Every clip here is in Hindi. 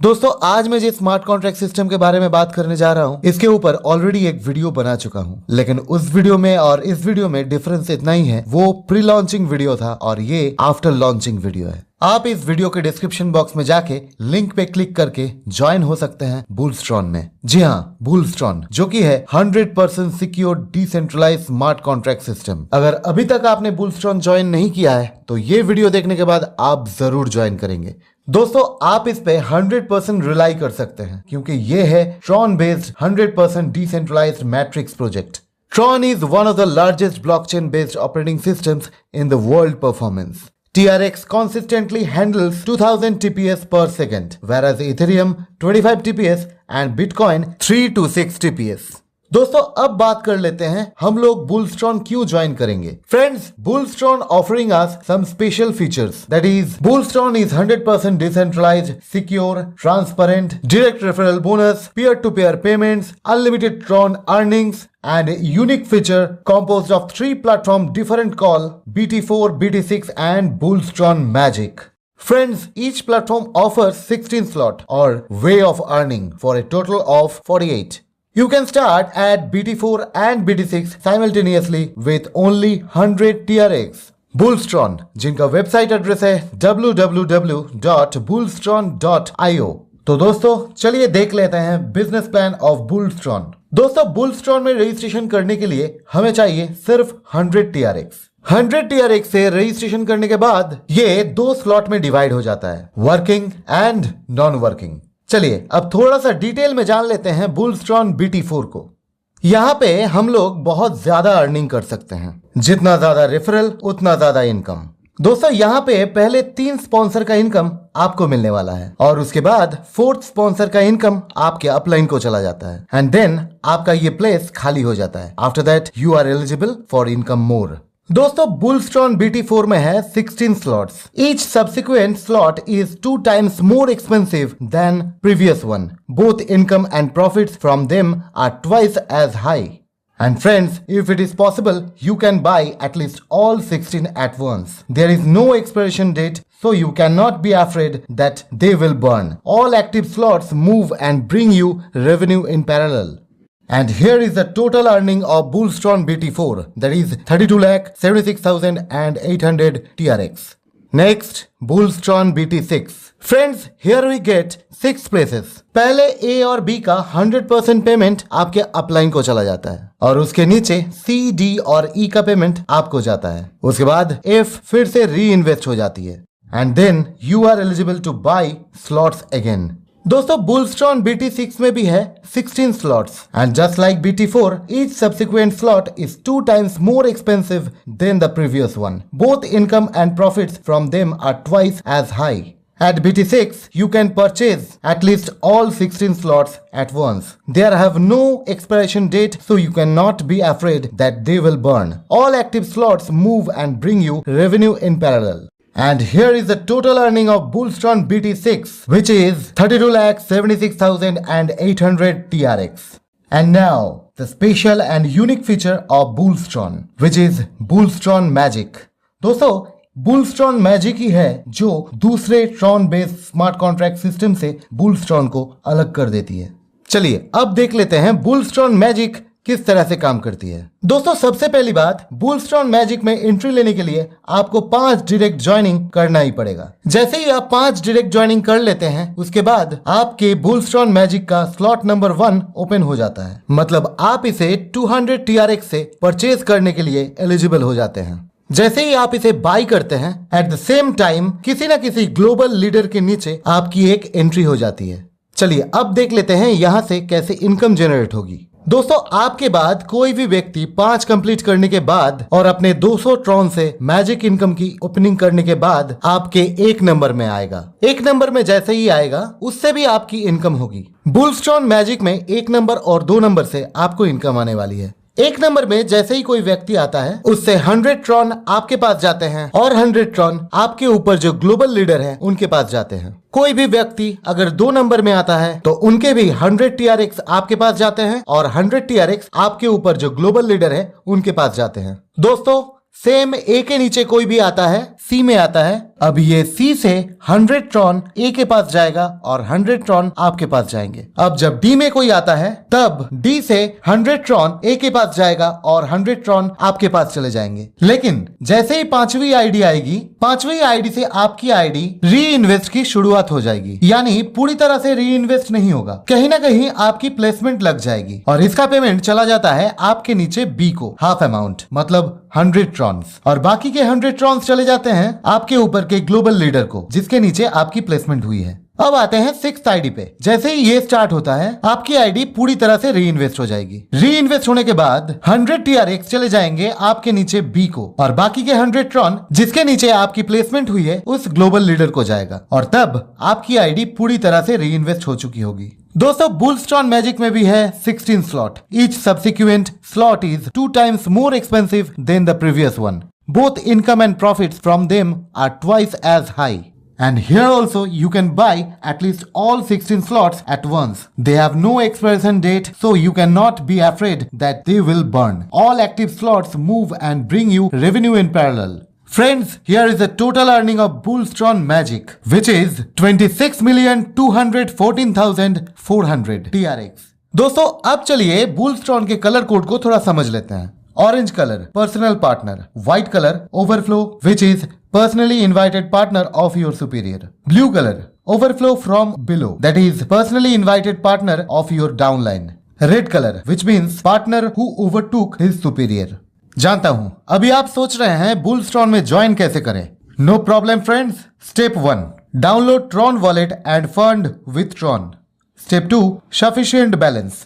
दोस्तों आज मैं जिस स्मार्ट कॉन्ट्रैक्ट सिस्टम के बारे में बात करने जा रहा हूं इसके ऊपर ऑलरेडी एक वीडियो बना चुका हूं, लेकिन उस वीडियो में और इस वीडियो में डिफरेंस इतना ही है, वो प्री लॉन्चिंग वीडियो था और ये आफ्टर लॉन्चिंग वीडियो है। आप इस वीडियो के डिस्क्रिप्शन बॉक्स में जाके लिंक पे क्लिक करके ज्वाइन हो सकते हैं बुलस्ट्रॉन में। जी हाँ, बुलस्ट्रॉन जो कि है 100% secure decentralised smart contract system. अगर अभी तक आपने बुलस्ट्रॉन ज्वाइन नहीं किया है तो ये वीडियो देखने के बाद आप जरूर ज्वाइन करेंगे। दोस्तों आप इस पे 100% रिलाई कर सकते हैं क्योंकि ये है Tron based 100% decentralised matrix project. Tron is one of the largest blockchain-based operating systems in the world performance. TRX consistently handles 2000 TPS per second, whereas Ethereum 25 TPS and Bitcoin 3 to 6 TPS. दोस्तों अब बात कर लेते हैं हम लोग बुलस्ट्रॉन क्यों ज्वाइन करेंगे। Friends, Bullstron offering us some special features, that is Bullstron is 100% decentralised, secure, transparent, direct referral bonus, peer to peer payments, unlimited Tron earnings and a unique feature composed of 3 platform different called BT4, BT6 and Bullstron Magic. Friends, each platform offers 16 slot or way of earning for a total of 48. You can start at BT4 and BT6 simultaneously with only 100 TRX. Bullstron, जिनका वेबसाइट एड्रेस है www.bullstron.io। तो दोस्तों चलिए देख लेते हैं बिजनेस प्लान ऑफ बुलस्ट्रॉन। दोस्तों बुलस्ट्रॉन में रजिस्ट्रेशन करने के लिए हमें चाहिए सिर्फ 100 TRX। 100 TRX से रजिस्ट्रेशन करने के बाद ये 2 स्लॉट में डिवाइड हो जाता है, वर्किंग एंड नॉन वर्किंग। चलिए अब थोड़ा सा डिटेल में जान लेते हैं बुलस्ट्रॉन BT4 को। यहाँ पे हम लोग बहुत ज्यादा अर्निंग कर सकते हैं, जितना ज्यादा रेफरल उतना ज्यादा इनकम। दोस्तों यहाँ पे पहले 3 स्पॉन्सर का इनकम आपको मिलने वाला है और उसके बाद 4th स्पॉन्सर का इनकम आपके अपलाइन को चला जाता है एंड देन आपका ये प्लेस खाली हो जाता है। After that you are eligible for income more. दोस्तों बुलस्ट्रॉन BT4 में है 16 slots. Each subsequent slot is 2 times more expensive than previous one. Both income and profits from them are twice as high. And friends, if it is possible, you can buy at least all 16 at once. There is no expiration date, so you cannot be afraid that they will burn. All active slots move and bring you revenue in parallel. And here is the total earning of Bullstron BT4, that is 32,76,800 TRX. Next, Bullstron BT6. Friends, here we get 6 places. पहले A और B का 100% पेमेंट आपके अपलाइन को चला जाता है और उसके नीचे C, D और E का पेमेंट आपको जाता है। उसके बाद F फिर से री इन्वेस्ट हो जाती है and then you are eligible to buy slots again. दोस्तों बुलस्ट्रॉन BT6 में भी है 16 slots and just like BT4, each subsequent slot is 2 times more expensive than the previous one. Both income and profits from them are twice as high. At BT6, you can purchase at least all 16 slots at once. They have no expiration date, so you cannot be afraid that they will burn. All active slots move and bring you revenue in parallel. And here is the total earning of Bullstron BT6, which is 32,76,800 TRX. And now, the special and unique feature of Bullstron, which is Bullstron Magic. दोस्तों बुलस्ट्रॉन मैजिक ही है जो दूसरे Tron based smart contract system से बुलस्ट्रॉन को अलग कर देती है। चलिए अब देख लेते हैं बुलस्ट्रॉन मैजिक किस तरह से काम करती है। दोस्तों सबसे पहली बात, बुलस्ट्रॉन मैजिक में एंट्री लेने के लिए आपको 5 डायरेक्ट ज्वाइनिंग करना ही पड़ेगा। जैसे ही आप 5 डायरेक्ट ज्वाइनिंग कर लेते हैं उसके बाद आपके बुलस्ट्रॉन मैजिक का स्लॉट नंबर 1 ओपन हो जाता है, मतलब आप इसे 200 TRX से परचेज करने के लिए एलिजिबल हो जाते हैं। जैसे ही आप इसे बाई करते हैं एट द सेम टाइम किसी ना किसी ग्लोबल लीडर के नीचे आपकी एक एंट्री हो जाती है। चलिए अब देख लेते हैं यहाँ से कैसे इनकम जनरेट होगी। दोस्तों आपके बाद कोई भी व्यक्ति 5 कंप्लीट करने के बाद और अपने 200 ट्रॉन से मैजिक इनकम की ओपनिंग करने के बाद आपके 1 नंबर में आएगा। 1 नंबर में जैसे ही आएगा उससे भी आपकी इनकम होगी। बुलस्ट्रॉन मैजिक में 1 नंबर और 2 नंबर से आपको इनकम आने वाली है। 1 नंबर में जैसे ही कोई व्यक्ति आता है उससे 100 ट्रॉन आपके पास जाते हैं और 100 ट्रॉन आपके ऊपर जो ग्लोबल लीडर है उनके पास जाते हैं। कोई भी व्यक्ति अगर 2 नंबर में आता है तो उनके भी 100 TRX आपके पास जाते हैं और 100 TRX आपके ऊपर जो ग्लोबल लीडर है उनके पास जाते हैं। दोस्तों सेम ए के नीचे कोई भी आता है, सी में आता है अब ये C से 100 ट्रॉन A के पास जाएगा और 100 ट्रॉन आपके पास जाएंगे। अब जब D में कोई आता है तब D से 100 ट्रॉन A के पास जाएगा और 100 ट्रॉन आपके पास चले जाएंगे। लेकिन जैसे ही पांचवी आईडी आएगी, पांचवी आईडी से आपकी आईडी री इन्वेस्ट की शुरुआत हो जाएगी, यानी पूरी तरह से री इन्वेस्ट नहीं होगा, कहीं ना कहीं आपकी प्लेसमेंट लग जाएगी और इसका पेमेंट चला जाता है आपके नीचे B को, हाफ अमाउंट मतलब 100 ट्रॉन्स, और बाकी के 100 ट्रॉन्स चले जाते हैं आपके ऊपर के ग्लोबल लीडर को जिसके नीचे आपकी प्लेसमेंट हुई है। अब आते हैं 6th आईडी पे। जैसे ही ये स्टार्ट होता है आपकी आईडी पूरी तरह से री इन्वेस्ट हो जाएगी। री इन्वेस्ट होने के बाद 100 TRX चले जाएंगे आपके नीचे B को और बाकी के 100 ट्रॉन जिसके नीचे आपकी प्लेसमेंट हुई है उस ग्लोबल लीडर को जाएगा और तब आपकी आईडी पूरी तरह से री इन्वेस्ट हो चुकी होगी। दोस्तों बुलस्ट्रॉन मैजिक में भी है 16 slot. Each subsequent slot is 2 times more expensive than the previous one. Both income and profits from them are twice as high. And here also you can buy at least all 16 slots at once. They have no expiration date, so you cannot be afraid that they will burn. All active slots move and bring you revenue in parallel. Friends, here is the total earning of Bullstron Magic, which is 26,214,400 TRX. दोस्तों अब चलिए बुलस्ट्रॉन के कलर कोड को थोड़ा समझ लेते हैं। Orange colour personal partner, white colour overflow which is personally invited partner of your superior, blue colour overflow from below that is personally invited partner of your downline, red colour which means partner who overtook his superior. जानता हूं अभी आप सोच रहे हैं बुलस्ट्रॉन में ज्वाइन कैसे करें। No problem friends. Step 1 download Tron wallet and fund with Tron. Step 2 sufficient balance.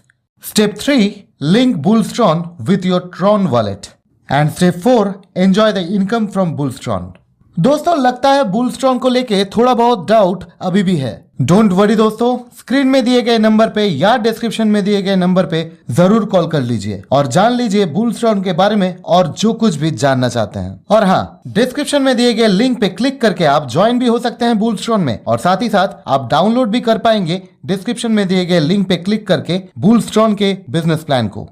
Step 3 link Bullstron with your Tron wallet. And step 4 enjoy the income from Bullstron. दोस्तों लगता है बुलस्ट्रॉन को लेके थोड़ा बहुत डाउट अभी भी है। डोंट वरी दोस्तों, स्क्रीन में दिए गए नंबर पे या डिस्क्रिप्शन में दिए गए नंबर पे जरूर कॉल कर लीजिए और जान लीजिए बुलस्ट्रॉन के बारे में और जो कुछ भी जानना चाहते हैं। और हाँ, डिस्क्रिप्शन में दिए गए लिंक पे क्लिक करके आप ज्वाइन भी हो सकते हैं बुलस्ट्रॉन में और साथ ही साथ आप डाउनलोड भी कर पाएंगे डिस्क्रिप्शन में दिए गए लिंक पे क्लिक करके बुलस्ट्रॉन के बिजनेस प्लान को।